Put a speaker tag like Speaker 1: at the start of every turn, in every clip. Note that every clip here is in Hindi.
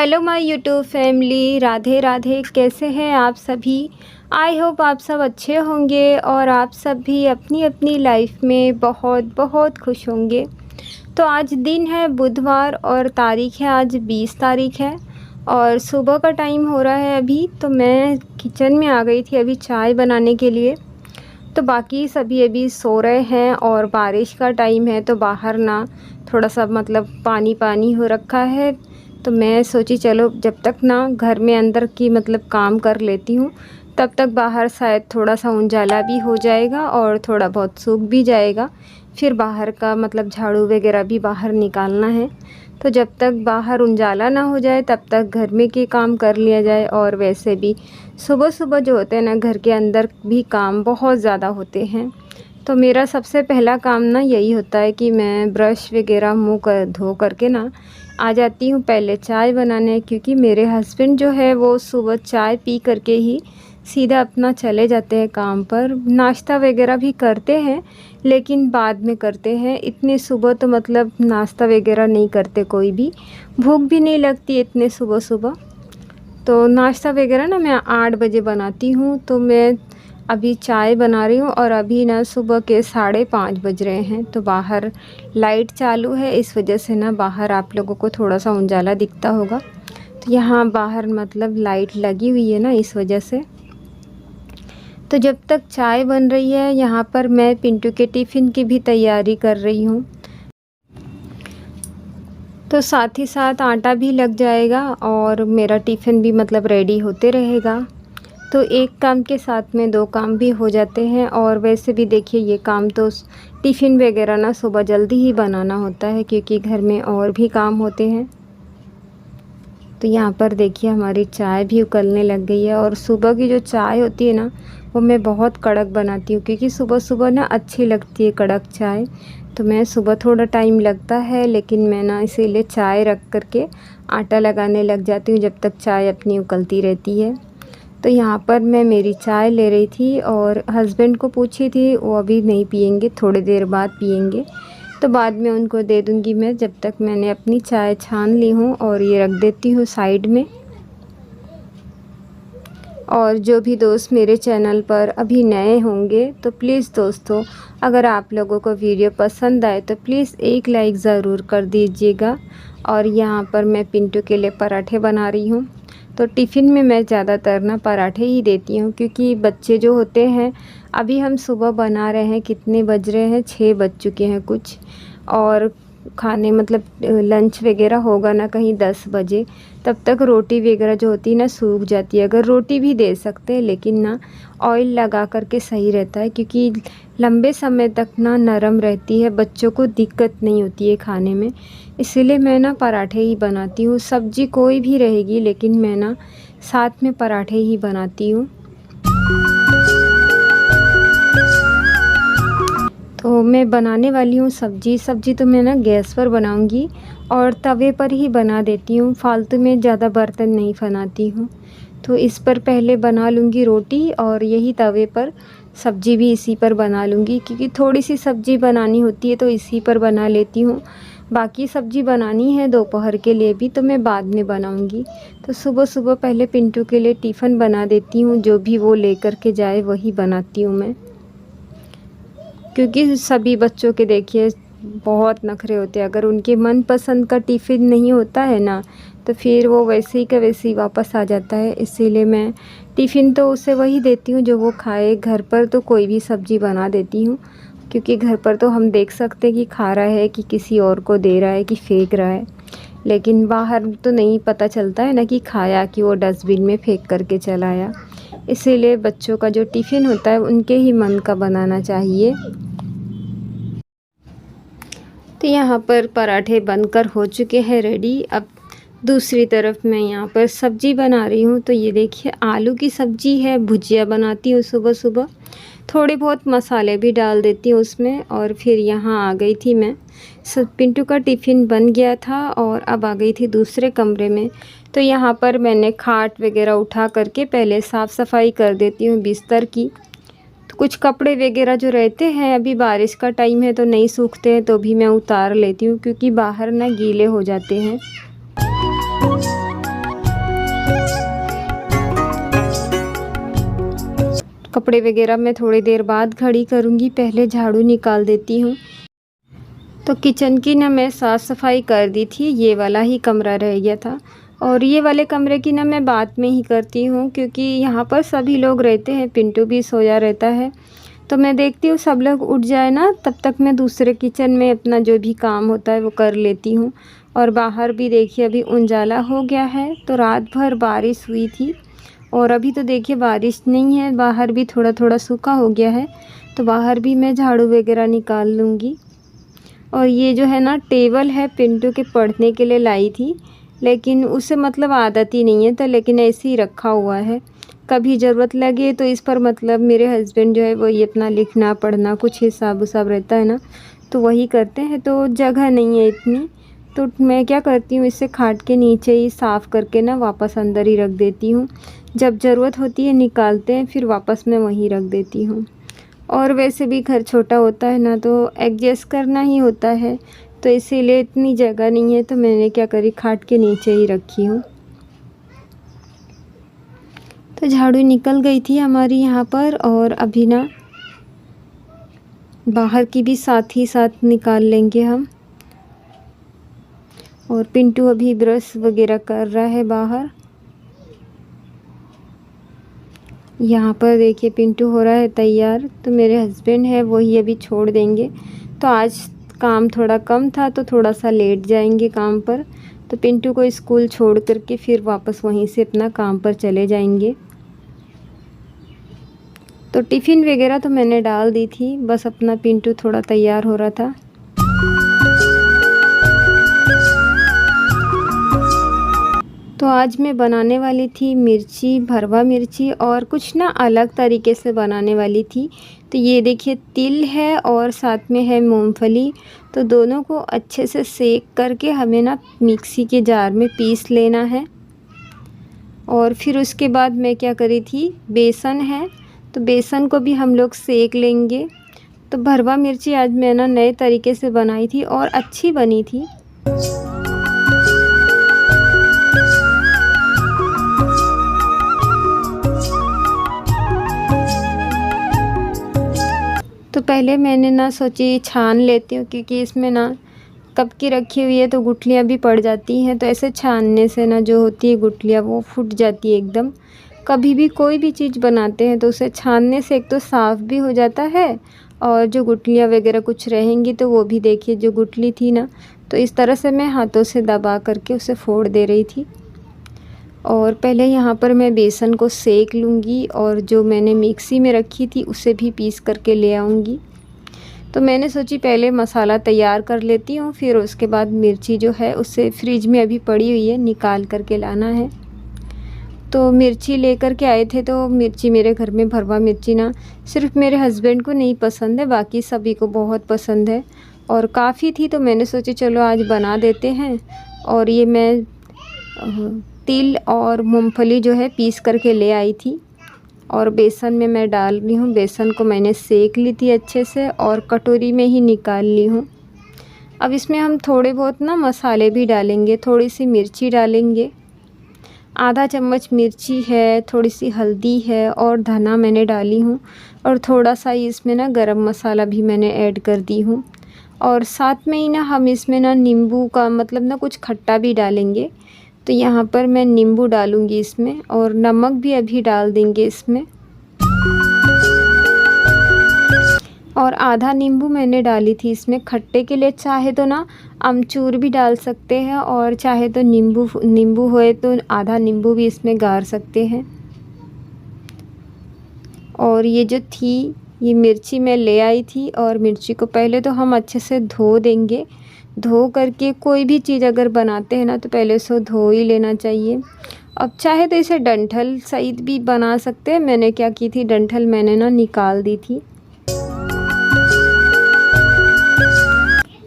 Speaker 1: Hello my YouTube family, Radhe Radhe. कैसे हैं आप सभी? आई होप आप सब अच्छे होंगे और आप सब भी अपनी अपनी लाइफ में बहुत बहुत खुश होंगे। तो आज दिन है बुधवार और तारीख़ है आज 20 तारीख़ है और सुबह का टाइम हो रहा है अभी। तो मैं किचन में आ गई थी अभी चाय बनाने के लिए। तो बाकी सभी अभी सो रहे हैं और बारिश का टाइम है तो बाहर ना थोड़ा सा पानी पानी हो रखा है। तो मैं सोची चलो जब तक ना घर में अंदर की काम कर लेती हूँ, तब तक बाहर शायद थोड़ा सा उजाला भी हो जाएगा और थोड़ा बहुत सूख भी जाएगा। फिर बाहर का झाड़ू वगैरह भी बाहर निकालना है। तो जब तक बाहर उजाला ना हो जाए तब तक घर में के काम कर लिया जाए। और वैसे भी सुबह सुबह जो होते हैं ना, घर के अंदर भी काम बहुत ज़्यादा होते हैं। तो मेरा सबसे पहला काम ना यही होता है कि मैं ब्रश वगैरह मुँह धो करके ना आ जाती हूँ पहले चाय बनाने, क्योंकि मेरे हस्बैंड जो है वो सुबह चाय पी करके ही सीधा अपना चले जाते हैं काम पर। नाश्ता वगैरह भी करते हैं लेकिन बाद में करते हैं। इतने सुबह तो नाश्ता वगैरह नहीं करते कोई भी, भूख भी नहीं लगती इतने सुबह सुबह। तो नाश्ता वगैरह ना मैं 8 बजे बनाती हूँ। तो मैं अभी चाय बना रही हूँ और अभी ना सुबह के 5:30 बज रहे हैं। तो बाहर लाइट चालू है, इस वजह से ना बाहर आप लोगों को थोड़ा सा उजाला दिखता होगा। तो यहाँ बाहर लाइट लगी हुई है ना, इस वजह से। तो जब तक चाय बन रही है यहाँ पर मैं पिंटू के टिफ़िन की भी तैयारी कर रही हूँ। तो साथ ही साथ आटा भी लग जाएगा और मेरा टिफ़िन भी रेडी होते रहेगा। तो एक काम के साथ में 2 काम भी हो जाते हैं। और वैसे भी देखिए ये काम तो टिफ़िन वगैरह ना सुबह जल्दी ही बनाना होता है, क्योंकि घर में और भी काम होते हैं। तो यहाँ पर देखिए हमारी चाय भी उकलने लग गई है। और सुबह की जो चाय होती है ना, वो मैं बहुत कड़क बनाती हूँ, क्योंकि सुबह सुबह ना अच्छी लगती है कड़क चाय। तो मैं सुबह थोड़ा टाइम लगता है, लेकिन मैं ना इसीलिए चाय रख कर के आटा लगाने लग जाती हूँ जब तक चाय अपनी उकलती रहती है। तो यहाँ पर मैं मेरी चाय ले रही थी और हस्बैंड को पूछी थी, वो अभी नहीं पियेंगे, थोड़ी देर बाद पियेंगे। तो बाद में उनको दे दूँगी मैं। जब तक मैंने अपनी चाय छान ली हूँ और ये रख देती हूँ साइड में। और जो भी दोस्त मेरे चैनल पर अभी नए होंगे तो प्लीज़ दोस्तों, अगर आप लोगों को वीडियो पसंद आए तो प्लीज़ एक लाइक ज़रूर कर दीजिएगा। और यहाँ पर मैं पिंटू के लिए पराठे बना रही हूँ। तो टिफ़िन में मैं ज़्यादातर ना पराठे ही देती हूँ, क्योंकि बच्चे जो होते हैं, अभी हम सुबह बना रहे हैं, कितने बज रहे हैं, 6 बज चुके हैं कुछ। और खाने लंच वगैरह होगा ना कहीं 10 बजे, तब तक रोटी वगैरह जो होती है ना सूख जाती है। अगर रोटी भी दे सकते हैं, लेकिन ना ऑयल लगा करके सही रहता है, क्योंकि लंबे समय तक ना नरम रहती है, बच्चों को दिक्कत नहीं होती है खाने में। इसीलिए मैं ना पराठे ही बनाती हूँ। सब्ज़ी कोई भी रहेगी, लेकिन मैं ना साथ में पराठे ही बनाती हूँ। तो मैं बनाने वाली हूँ सब्ज़ी तो मैं ना गैस पर बनाऊँगी और तवे पर ही बना देती हूँ, फालतू में ज़्यादा बर्तन नहीं बनाती हूँ। तो इस पर पहले बना लूँगी रोटी और यही तवे पर सब्ज़ी भी इसी पर बना लूँगी, क्योंकि थोड़ी सी सब्ज़ी बनानी होती है तो इसी पर बना लेती हूँ। बाकी सब्ज़ी बनानी है दोपहर के लिए भी, तो मैं बाद में बनाऊँगी। तो सुबह सुबह पहले पिंटू के लिए टिफ़िन बना देती हूँ, जो भी वो लेकर के जाए वही बनाती हूँ मैं। क्योंकि सभी बच्चों के देखिए बहुत नखरे होते हैं, अगर उनके मनपसंद का टिफ़िन नहीं होता है ना, तो फिर वो वैसे ही का वैसे ही वापस आ जाता है। इसीलिए मैं टिफ़िन तो उसे वही देती हूँ जो वो खाए। घर पर तो कोई भी सब्ज़ी बना देती हूँ, क्योंकि घर पर तो हम देख सकते हैं कि खा रहा है कि किसी और को दे रहा है कि फेंक रहा है, लेकिन बाहर तो नहीं पता चलता है ना कि खाया कि वो डस्टबिन में फेंक करके चला आया। इसीलिए बच्चों का जो टिफ़िन होता है उनके ही मन का बनाना चाहिए। तो यहाँ पर पराठे बनकर हो चुके हैं रेडी। अब दूसरी तरफ मैं यहाँ पर सब्ज़ी बना रही हूँ। तो ये देखिए आलू की सब्ज़ी है, भुजिया बनाती हूँ सुबह सुबह, थोड़े बहुत मसाले भी डाल देती हूँ उसमें। और फिर यहाँ आ गई थी मैं, सब पिंटू का टिफ़िन बन गया था और अब आ गई थी दूसरे कमरे में। तो यहाँ पर मैंने खाट वगैरह उठा करके पहले साफ़ सफाई कर देती हूँ बिस्तर की। तो कुछ कपड़े वगैरह जो रहते हैं, अभी बारिश का टाइम है तो नहीं सूखते हैं, तो भी मैं उतार लेती हूँ, क्योंकि बाहर ना गीले हो जाते हैं। कपड़े वगैरह मैं थोड़ी देर बाद खड़ी करूँगी, पहले झाड़ू निकाल देती हूँ। तो किचन की ना मैं साफ़ सफाई कर दी थी, ये वाला ही कमरा रह गया था और ये वाले कमरे की ना मैं बाद में ही करती हूँ, क्योंकि यहाँ पर सभी लोग रहते हैं, पिंटू भी सोया रहता है। तो मैं देखती हूँ सब लोग उठ जाए ना, तब तक मैं दूसरे किचन में अपना जो भी काम होता है वो कर लेती हूँ। और बाहर भी देखिए अभी उजाला हो गया है, तो रात भर बारिश हुई थी और अभी तो देखिए बारिश नहीं है, बाहर भी थोड़ा थोड़ा सूखा हो गया है। तो बाहर भी मैं झाड़ू वगैरह निकाल लूँगी। और ये जो है ना टेबल है, पिंटू के पढ़ने के लिए लाई थी, लेकिन उसे मतलब आदत ही नहीं है, तो लेकिन ऐसे ही रखा हुआ है। कभी ज़रूरत लगे तो इस पर मतलब मेरे हस्बैंड जो है वो ये अपना लिखना पढ़ना कुछ हिसाब उसाब रहता है ना, तो वही करते हैं। तो जगह नहीं है इतनी, तो मैं क्या करती हूँ, इसे खाट के नीचे ही साफ़ करके ना वापस अंदर ही रख देती हूँ। जब ज़रूरत होती है निकालते हैं, फिर वापस मैं वहीं रख देती हूँ। और वैसे भी घर छोटा होता है ना, तो एडजस्ट करना ही होता है, तो इसीलिए इतनी जगह नहीं है, तो मैंने क्या करी, खाट के नीचे ही रखी हूँ। तो झाड़ू निकल गई थी हमारी यहाँ पर, और अभी ना बाहर की भी साथ ही साथ निकाल लेंगे हम। और पिंटू अभी ब्रश वगैरह कर रहा है बाहर। यहाँ पर देखिए पिंटू हो रहा है तैयार, तो मेरे हस्बैंड है वही अभी छोड़ देंगे। तो आज काम थोड़ा कम था, तो थोड़ा सा लेट जाएंगे काम पर। तो पिंटू को स्कूल छोड़ करके फिर वापस वहीं से अपना काम पर चले जाएंगे। तो टिफ़िन वगैरह तो मैंने डाल दी थी, बस अपना पिंटू थोड़ा तैयार हो रहा था। तो आज मैं बनाने वाली थी मिर्ची, भरवा मिर्ची, और कुछ ना अलग तरीके से बनाने वाली थी। तो ये देखिए तिल है और साथ में है मूंगफली, तो दोनों को अच्छे से सेक करके हमें ना मिक्सी के जार में पीस लेना है। और फिर उसके बाद मैं क्या करी थी, बेसन है, तो बेसन को भी हम लोग सेक लेंगे। तो भरवा मिर्ची आज मैं ना नए तरीके से बनाई थी और अच्छी बनी थी। तो पहले मैंने ना सोची छान लेती हूँ, क्योंकि इसमें ना कब की रखी हुई है तो गुठलियाँ भी पड़ जाती हैं। तो ऐसे छानने से ना जो होती है गुठलियाँ वो फूट जाती है एकदम। कभी भी कोई भी चीज़ बनाते हैं तो उसे छानने से एक तो साफ़ भी हो जाता है, और जो गुठलियाँ वगैरह कुछ रहेंगी तो वो भी देखिए, जो गुठली थी ना, तो इस तरह से मैं हाथों से दबा करके उसे फोड़ दे रही थी। और पहले यहाँ पर मैं बेसन को सेक लूँगी, और जो मैंने मिक्सी में रखी थी उसे भी पीस करके ले आऊँगी। तो मैंने सोची पहले मसाला तैयार कर लेती हूँ, फिर उसके बाद मिर्ची जो है उससे फ्रिज में अभी पड़ी हुई है, निकाल करके लाना है। तो मिर्ची लेकर के आए थे, तो मिर्ची मेरे घर में भरवा मिर्ची ना सिर्फ मेरे हस्बैंड को नहीं पसंद है, बाकी सभी को बहुत पसंद है। और काफ़ी थी, तो मैंने सोची चलो आज बना देते हैं। और ये मैं तिल और मूंगफली जो है पीस करके ले आई थी, और बेसन में मैं डाल रही हूँ। बेसन को मैंने सेक ली थी अच्छे से और कटोरी में ही निकाल ली हूँ। अब इसमें हम थोड़े बहुत ना मसाले भी डालेंगे, थोड़ी सी मिर्ची डालेंगे, आधा चम्मच मिर्ची है, थोड़ी सी हल्दी है और धना मैंने डाली हूँ, और थोड़ा सा इसमें ना गरम मसाला भी मैंने ऐड कर दी हूँ। और साथ में ही ना हम इसमें ना नींबू का मतलब ना कुछ खट्टा भी डालेंगे। तो यहाँ पर मैं नींबू डालूँगी इसमें, और नमक भी अभी डाल देंगे इसमें। और आधा नींबू मैंने डाली थी इसमें खट्टे के लिए, चाहे तो ना अमचूर भी डाल सकते हैं, और चाहे तो नींबू होए तो आधा नींबू भी इसमें गार सकते हैं। और ये जो थी ये मिर्ची मैं ले आई थी, और मिर्ची को पहले तो हम अच्छे से धो देंगे। धो करके कोई भी चीज़ अगर बनाते हैं ना तो पहले उसे धो ही लेना चाहिए। अब चाहे तो इसे डंठल सहित भी बना सकते हैं। मैंने क्या की थी, डंठल मैंने ना निकाल दी थी।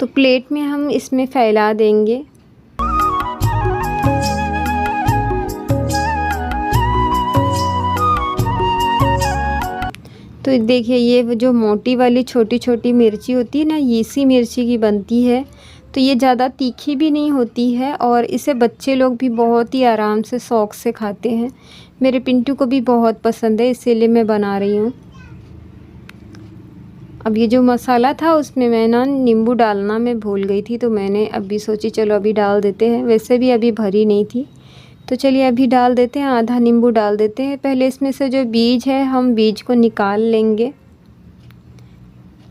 Speaker 1: तो प्लेट में हम इसमें फैला देंगे। तो देखिए ये जो मोटी वाली छोटी छोटी मिर्ची होती है ना, इसी मिर्ची की बनती है। तो ये ज़्यादा तीखी भी नहीं होती है और इसे बच्चे लोग भी बहुत ही आराम से शौक़ से खाते हैं। मेरे पिंटू को भी बहुत पसंद है, इसीलिए मैं बना रही हूँ। अब ये जो मसाला था उसमें मैं ना नींबू डालना मैं भूल गई थी, तो मैंने अभी सोची चलो अभी डाल देते हैं। वैसे भी अभी भरी नहीं थी, तो चलिए अभी डाल देते हैं, आधा नींबू डाल देते हैं। पहले इसमें से जो बीज है हम बीज को निकाल लेंगे।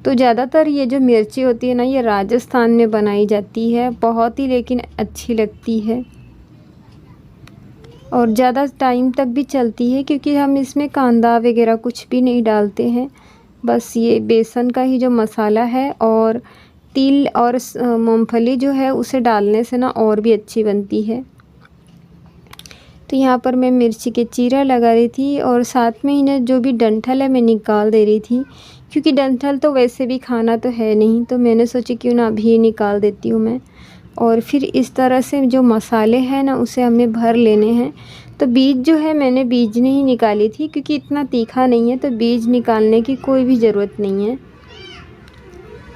Speaker 1: तो ज़्यादातर ये जो मिर्ची होती है ना, ये राजस्थान में बनाई जाती है, बहुत ही लेकिन अच्छी लगती है और ज़्यादा टाइम तक भी चलती है, क्योंकि हम इसमें कांदा वगैरह कुछ भी नहीं डालते हैं। बस ये बेसन का ही जो मसाला है और तिल और मूंगफली जो है उसे डालने से ना और भी अच्छी बनती है। तो यहाँ पर मैं मिर्ची के चीरा लगा रही थी और साथ में ही ना जो भी डंठल है मैं निकाल दे रही थी, क्योंकि डंठल तो वैसे भी खाना तो है नहीं, तो मैंने सोची क्यों ना अभी निकाल देती हूँ मैं। और फिर इस तरह से जो मसाले हैं ना उसे हमें भर लेने हैं। तो बीज जो है मैंने बीज नहीं निकाली थी, क्योंकि इतना तीखा नहीं है, तो बीज निकालने की कोई भी ज़रूरत नहीं है।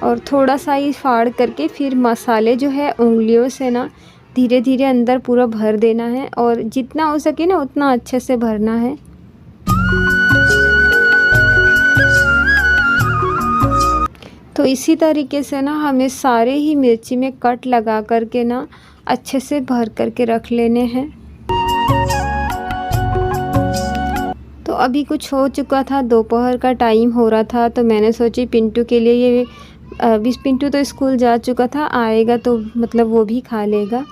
Speaker 1: और थोड़ा सा ही फाड़ करके फिर मसाले जो है उंगलियों से ना धीरे धीरे अंदर पूरा भर देना है और जितना हो सके ना उतना अच्छे से भरना है। तो इसी तरीके से ना हमें सारे ही मिर्ची में कट लगा करके ना अच्छे से भर करके रख लेने हैं। तो अभी कुछ हो चुका था, दोपहर का टाइम हो रहा था, तो मैंने सोची पिंटू के लिए ये अभी पिंटू तो स्कूल जा चुका था, आएगा तो मतलब वो भी खा लेगा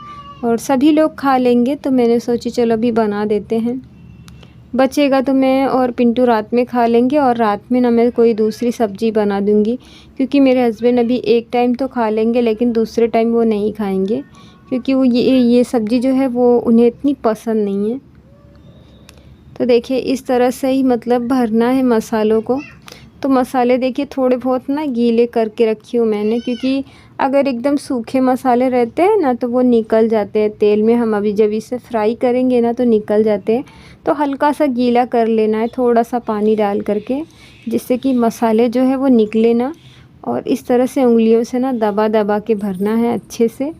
Speaker 1: और सभी लोग खा लेंगे। तो मैंने सोची चलो अभी बना देते हैं, बचेगा तो मैं और पिंटू रात में खा लेंगे और रात में ना मैं कोई दूसरी सब्ज़ी बना दूँगी, क्योंकि मेरे हस्बैंड अभी एक टाइम तो खा लेंगे लेकिन दूसरे टाइम वो नहीं खाएंगे, क्योंकि वो ये सब्ज़ी जो है वो उन्हें इतनी पसंद नहीं है। तो देखिए इस तरह से ही मतलब भरना है मसालों को। तो मसाले देखिए थोड़े बहुत ना गीले करके रखी हूँ मैंने, क्योंकि अगर एकदम सूखे मसाले रहते हैं ना तो वो निकल जाते हैं तेल में, हम अभी जब इसे फ्राई करेंगे ना तो निकल जाते हैं। तो हल्का सा गीला कर लेना है थोड़ा सा पानी डाल करके, जिससे कि मसाले जो है वो निकले ना, और इस तरह से उंगलियों से ना दबा दबा के भरना है अच्छे से।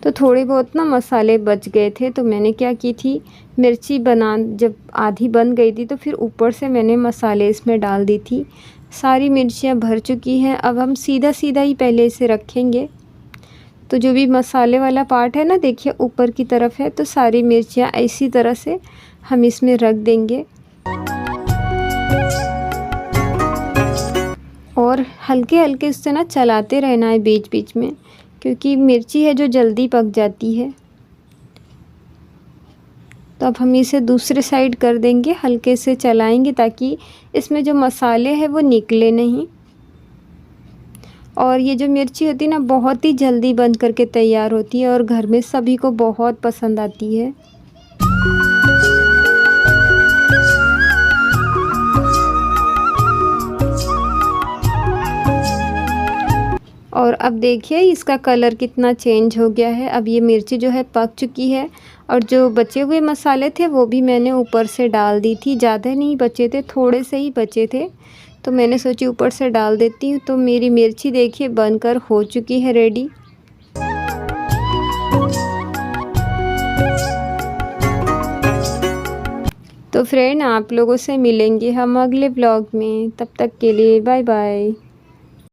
Speaker 1: तो थोड़े बहुत ना मसाले बच गए थे, तो मैंने क्या की थी, मिर्ची जब आधी बन गई थी तो फिर ऊपर से मैंने मसाले इसमें डाल दी थी। सारी मिर्चियाँ भर चुकी हैं। अब हम सीधा सीधा ही पहले इसे रखेंगे। तो जो भी मसाले वाला पार्ट है ना देखिए ऊपर की तरफ है, तो सारी मिर्चियाँ इसी तरह से हम इसमें रख देंगे और हल्के हल्के इससे ना चलाते रहना है बीच बीच में, क्योंकि मिर्ची है जो जल्दी पक जाती है। तो अब हम इसे दूसरे साइड कर देंगे, हल्के से चलाएंगे ताकि इसमें जो मसाले हैं वो निकले नहीं। और ये जो मिर्ची होती है ना बहुत ही जल्दी बन करके तैयार होती है और घर में सभी को बहुत पसंद आती है। और अब देखिए इसका कलर कितना चेंज हो गया है। अब ये मिर्ची जो है पक चुकी है और जो बचे हुए मसाले थे वो भी मैंने ऊपर से डाल दी थी। ज़्यादा नहीं बचे थे, थोड़े से ही बचे थे, तो मैंने सोची ऊपर से डाल देती हूँ। तो मेरी मिर्ची देखिए बनकर हो चुकी है रेडी। तो फ्रेंड आप लोगों से मिलेंगे हम अगले ब्लॉग में, तब तक के लिए बाय बाय।